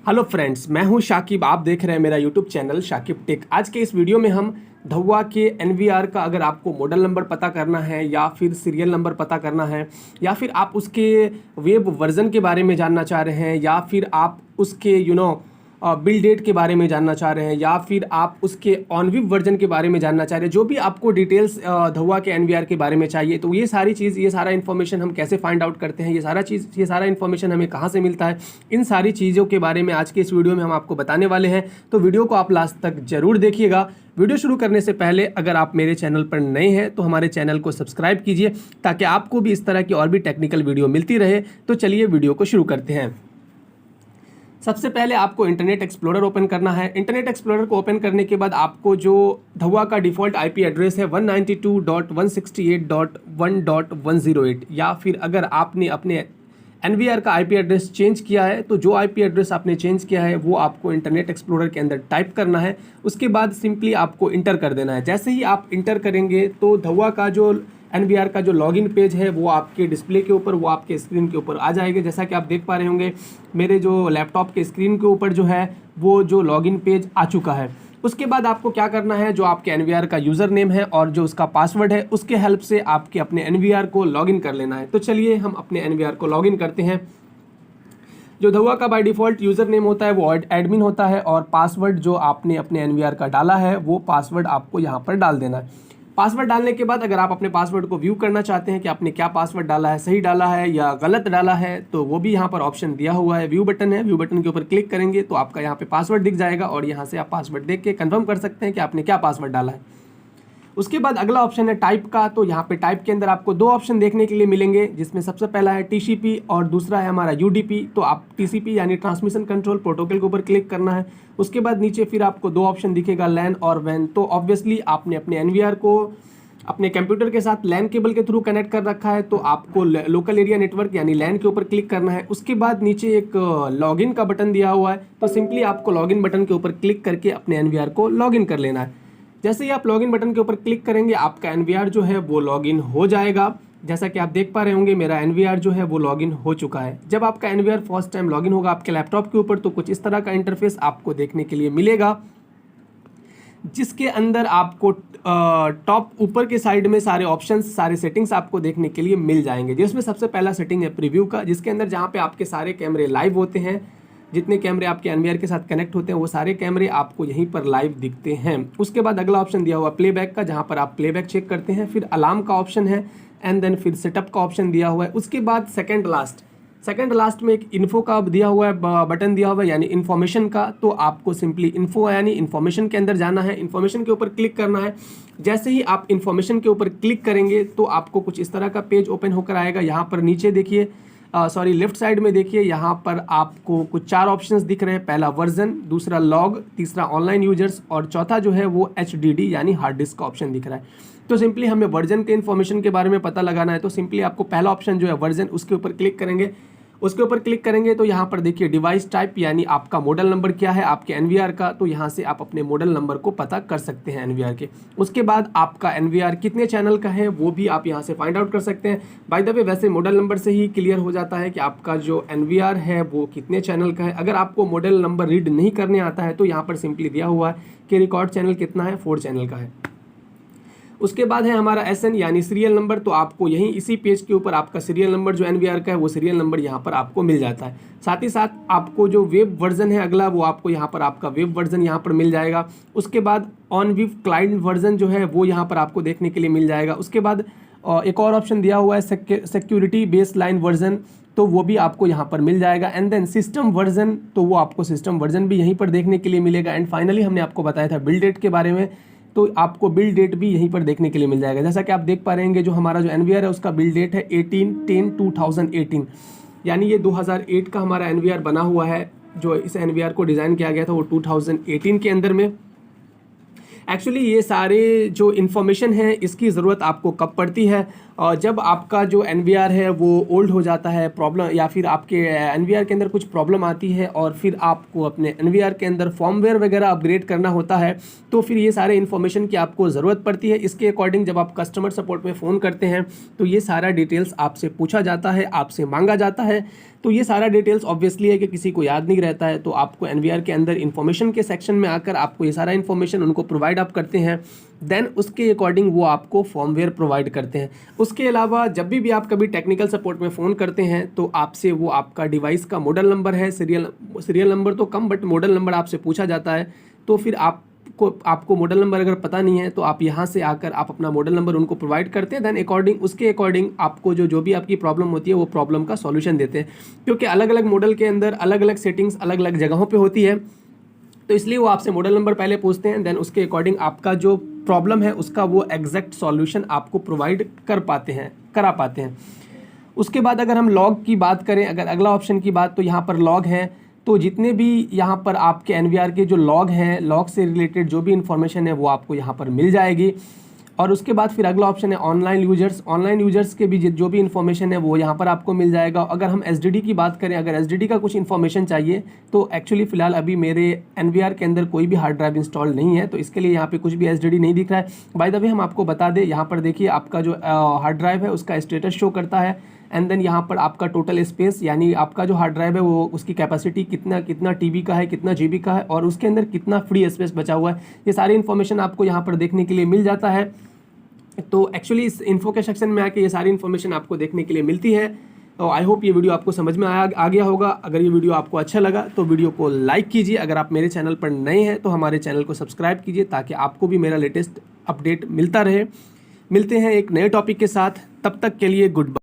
Hello friends, मैं हूं शाकिब। आप देख रहे हैं मेरा यूट्यूब चैनल शाकिब टेक। आज के इस वीडियो में हम धौवा के एनवीआर का अगर आपको मॉडल नंबर पता करना है या फिर सीरियल नंबर पता करना है या फिर आप उसके वेब वर्जन के बारे में जानना चाह रहे हैं या फिर आप उसके बिल डेट के बारे में जानना चाह रहे हैं या फिर आप उसके ऑनविव वर्जन के बारे में जानना चाह रहे हैं, जो भी आपको डिटेल्स धौवा के एनवीआर के बारे में चाहिए, तो ये सारा इन्फॉर्मेशन हम कैसे फाइंड आउट करते हैं, ये सारा इन्फॉर्मेशन हमें कहाँ से मिलता है, इन सारी चीज़ों के बारे में आज के इस वीडियो में हम आपको बताने वाले हैं। तो वीडियो को आप लास्ट तक जरूर देखिएगा। वीडियो शुरू करने से पहले अगर आप मेरे चैनल पर नए हैं तो हमारे चैनल को सब्सक्राइब कीजिए ताकि आपको भी इस तरह की और भी टेक्निकल वीडियो मिलती रहे। तो चलिए वीडियो को शुरू करते हैं। सबसे पहले आपको इंटरनेट एक्सप्लोरर ओपन करना है। इंटरनेट एक्सप्लोरर को ओपन करने के बाद आपको जो धौवा का डिफ़ॉल्ट आईपी एड्रेस है 192.168.1.108 या फिर अगर आपने अपने एनवीआर का आईपी एड्रेस चेंज किया है तो जो आईपी एड्रेस आपने चेंज किया है वो आपको इंटरनेट एक्सप्लोरर के अंदर टाइप करना है। उसके बाद सिंपली आपको इंटर कर देना है। जैसे ही आप इंटर करेंगे तो धौवा का जो एनवीआर का जो लॉगिन पेज है वो आपके डिस्प्ले के ऊपर, वो आपके स्क्रीन के ऊपर आ जाएगा। जैसा कि आप देख पा रहे होंगे मेरे जो लैपटॉप के स्क्रीन के ऊपर जो है वो जो लॉगिन पेज आ चुका है। उसके बाद आपको क्या करना है, जो आपके एनवीआर का यूज़र नेम है और जो उसका पासवर्ड है उसके हेल्प से आपके अपने एनवीआर को लॉगिन कर लेना है। तो चलिए हम अपने एनवीआर को लॉगिन करते हैं। जो धौवा का बाय डिफ़ॉल्ट यूज़र नेम होता है वो एडमिन होता है और पासवर्ड जो आपने अपने एनवीआर का डाला है वो पासवर्ड आपको यहाँ पर डाल देना है। पासवर्ड डालने के बाद अगर आप अपने पासवर्ड को व्यू करना चाहते हैं कि आपने क्या पासवर्ड डाला है, सही डाला है या गलत डाला है, तो वो भी यहाँ पर ऑप्शन दिया हुआ है, व्यू बटन है। व्यू बटन के ऊपर क्लिक करेंगे तो आपका यहाँ पे पासवर्ड दिख जाएगा और यहाँ से आप पासवर्ड देख के कंफर्म कर सकते हैं कि आपने क्या पासवर्ड डाला है। उसके बाद अगला ऑप्शन है टाइप का। तो यहाँ पे टाइप के अंदर आपको दो ऑप्शन देखने के लिए मिलेंगे, जिसमें सबसे पहला है टीसीपी और दूसरा है हमारा यूडीपी। तो आप टीसीपी यानी ट्रांसमिशन कंट्रोल प्रोटोकॉल के ऊपर क्लिक करना है। उसके बाद नीचे फिर आपको दो ऑप्शन दिखेगा, लैन और वैन। तो ऑब्वियसली आपने अपने एनवीआर को अपने कंप्यूटर के साथ लैन केबल के थ्रू कनेक्ट कर रखा है तो आपको लोकल एरिया नेटवर्क यानी लैन के ऊपर क्लिक करना है। उसके बाद नीचे एक लॉगिन का बटन दिया हुआ है, तो सिंपली आपको लॉगिन बटन के ऊपर क्लिक करके अपने एनवीआर को लॉगिन कर लेना है। जैसे ही आप लॉगिन बटन के ऊपर क्लिक करेंगे आपका एनवीआर जो है वो लॉगिन हो जाएगा। जैसा कि आप देख पा रहे होंगे मेरा एनवीआर जो है वो लॉगिन हो चुका है। जब आपका एनवीआर फर्स्ट टाइम लॉगिन होगा आपके लैपटॉप के ऊपर तो कुछ इस तरह का इंटरफेस आपको देखने के लिए मिलेगा, जिसके अंदर आपको टॉप ऊपर के साइड में सारे ऑप्शंस, सारे सेटिंग्स आपको देखने के लिए मिल जाएंगे। जिसमें सबसे पहला सेटिंग है प्रीव्यू का, जिसके अंदर जहाँ पे आपके सारे कैमरे लाइव होते हैं, जितने कैमरे आपके एनवीआर के साथ कनेक्ट होते हैं वो सारे कैमरे आपको यहीं पर लाइव दिखते हैं। उसके बाद अगला ऑप्शन दिया हुआ प्लेबैक का, जहाँ पर आप प्लेबैक चेक करते हैं। फिर अलार्म का ऑप्शन है एंड देन फिर सेटअप का ऑप्शन दिया हुआ है। उसके बाद सेकेंड लास्ट में एक इन्फो का दिया हुआ है, बटन दिया हुआ है यानी इन्फॉर्मेशन का। तो आपको सिंपली इन्फो यानी इन्फॉर्मेशन के अंदर जाना है, इन्फॉर्मेशन के ऊपर क्लिक करना है। जैसे ही आप इन्फॉर्मेशन के ऊपर क्लिक करेंगे तो आपको कुछ इस तरह का पेज ओपन होकर आएगा। यहाँ पर नीचे देखिए, लेफ्ट साइड में देखिए, यहाँ पर आपको कुछ चार ऑप्शंस दिख रहे हैं। पहला वर्जन, दूसरा लॉग, तीसरा ऑनलाइन यूजर्स और चौथा जो है वो HDD यानी हार्ड डिस्क का ऑप्शन दिख रहा है। तो सिंपली हमें वर्जन के इन्फॉर्मेशन के बारे में पता लगाना है, तो सिंपली आपको पहला ऑप्शन जो है वर्जन, उसके ऊपर क्लिक करेंगे। उसके ऊपर क्लिक करेंगे तो यहाँ पर देखिए डिवाइस टाइप यानी आपका मॉडल नंबर क्या है आपके एनवीआर का, तो यहाँ से आप अपने मॉडल नंबर को पता कर सकते हैं एनवीआर के। उसके बाद आपका एनवीआर कितने चैनल का है वो भी आप यहाँ से फाइंड आउट कर सकते हैं। बाय द वे वैसे मॉडल नंबर से ही क्लियर हो जाता है कि आपका जो एनवीआर है वो कितने चैनल का है। अगर आपको मॉडल नंबर रीड नहीं करने आता है तो यहाँ पर सिंपली दिया हुआ है कि रिकॉर्ड चैनल कितना है, 4 चैनल का है। उसके बाद है हमारा SN यानी सीरियल नंबर। तो आपको यहीं इसी पेज के ऊपर आपका सीरियल नंबर जो एनवीआर का है वो सीरियल नंबर यहाँ पर आपको मिल जाता है। साथ ही साथ आपको जो वेब वर्जन है अगला, वो आपको यहाँ पर आपका वेब वर्जन यहाँ पर मिल जाएगा। उसके बाद ऑनविव क्लाइंट वर्जन जो है वो यहाँ पर आपको देखने के लिए मिल जाएगा। उसके बाद एक और ऑप्शन दिया हुआ है सिक्योरिटी बेस लाइन वर्जन, तो वो भी आपको यहाँ पर मिल जाएगा। एंड देन सिस्टम वर्जन, तो वो आपको सिस्टम वर्जन भी यहीं पर देखने के लिए मिलेगा। एंड फाइनली हमने आपको बताया था बिल डेट के बारे में, तो आपको बिल डेट भी यहीं पर देखने के लिए मिल जाएगा। जैसा कि आप देख पा रहे हैं जो हमारा जो एनवीआर है उसका बिल डेट है 18/10/2018 यानी ये 2008 का हमारा एनवीआर बना हुआ है। जो इस एनवीआर को डिज़ाइन किया गया था वो 2018 के अंदर में। एक्चुअली ये सारे जो इन्फॉर्मेशन है इसकी ज़रूरत आपको कब पड़ती है, और जब आपका जो NVR है वो ओल्ड हो जाता है प्रॉब्लम, या फिर आपके NVR के अंदर कुछ प्रॉब्लम आती है और फिर आपको अपने NVR के अंदर फॉर्मवेयर वगैरह अपग्रेड करना होता है, तो फिर ये सारे इन्फॉर्मेशन की आपको ज़रूरत पड़ती है। इसके अकॉर्डिंग जब आप कस्टमर सपोर्ट में फ़ोन करते हैं तो ये सारा डिटेल्स आपसे पूछा जाता है, आपसे मांगा जाता है। तो ये सारा डिटेल्स ऑब्वियसली है कि किसी को याद नहीं रहता है, तो आपको NVR के अंदर इन्फॉर्मेशन के सेक्शन में आकर आपको ये सारा इन्फॉर्मेशन उनको प्रोवाइड आप करते हैं, देन उसके अकॉर्डिंग वो आपको फॉर्मवेयर प्रोवाइड करते हैं। उसके अलावा जब भी आप कभी टेक्निकल सपोर्ट में फ़ोन करते हैं तो आपसे वो आपका डिवाइस का मॉडल नंबर है, सीरियल नंबर तो कम बट मॉडल नंबर आपसे पूछा जाता है। तो फिर आपको मॉडल नंबर अगर पता नहीं है तो आप यहाँ से आकर आप अपना मॉडल नंबर उनको प्रोवाइड करते हैं, देन उसके अकॉर्डिंग आपको जो भी आपकी प्रॉब्लम होती है वो प्रॉब्लम का सॉल्यूशन देते हैं। क्योंकि अलग अलग मॉडल के अंदर अलग अलग सेटिंग्स अलग अलग जगहों पे होती है, तो इसलिए वो आपसे मॉडल नंबर पहले पूछते हैं, देन उसके अकॉर्डिंग आपका जो प्रॉब्लम है उसका वो एग्जैक्ट सॉल्यूशन आपको प्रोवाइड करा पाते हैं। उसके बाद अगर हम लॉग की बात करें, अगर अगला ऑप्शन की बात, तो यहाँ पर लॉग है। तो जितने भी यहाँ पर आपके NVR के जो लॉग हैं, लॉग से रिलेटेड जो भी इन्फॉर्मेशन है वो आपको यहाँ पर मिल जाएगी। और उसके बाद फिर अगला ऑप्शन है ऑनलाइन यूजर्स के भी जो भी इन्फॉर्मेशन है वो यहाँ पर आपको मिल जाएगा। अगर हम STD की बात करें, अगर STD का कुछ इन्फॉर्मेशन चाहिए तो एक्चुअली फ़िलहाल अभी मेरे NVR के अंदर कोई भी हार्ड ड्राइव इंस्टॉल नहीं है, तो इसके लिए यहाँ पे कुछ भी STD नहीं दिख रहा है। बाय द वे हम आपको बता दें, यहाँ पर देखिए आपका जो हार्ड ड्राइव है उसका स्टेटस शो करता है, एंड देन यहाँ पर आपका टोटल स्पेस, यानी आपका जो हार्ड ड्राइव है वो उसकी कैपेसिटी कितना TB का है, कितना GB का है, और उसके अंदर कितना फ्री स्पेस बचा हुआ है, ये सारी इन्फॉर्मेशन आपको यहाँ पर देखने के लिए मिल जाता है। तो एक्चुअली इस इन्फो के सेक्शन में आके ये सारी इन्फॉर्मेशन आपको देखने के लिए मिलती है। तो आई होप ये वीडियो आपको समझ में आ गया होगा। अगर ये वीडियो आपको अच्छा लगा तो वीडियो को लाइक कीजिए। अगर आप मेरे चैनल पर नए हैं तो हमारे चैनल को सब्सक्राइब कीजिए ताकि आपको भी मेरा लेटेस्ट अपडेट मिलता रहे। मिलते हैं एक नए टॉपिक के साथ, तब तक के लिए गुड बाय।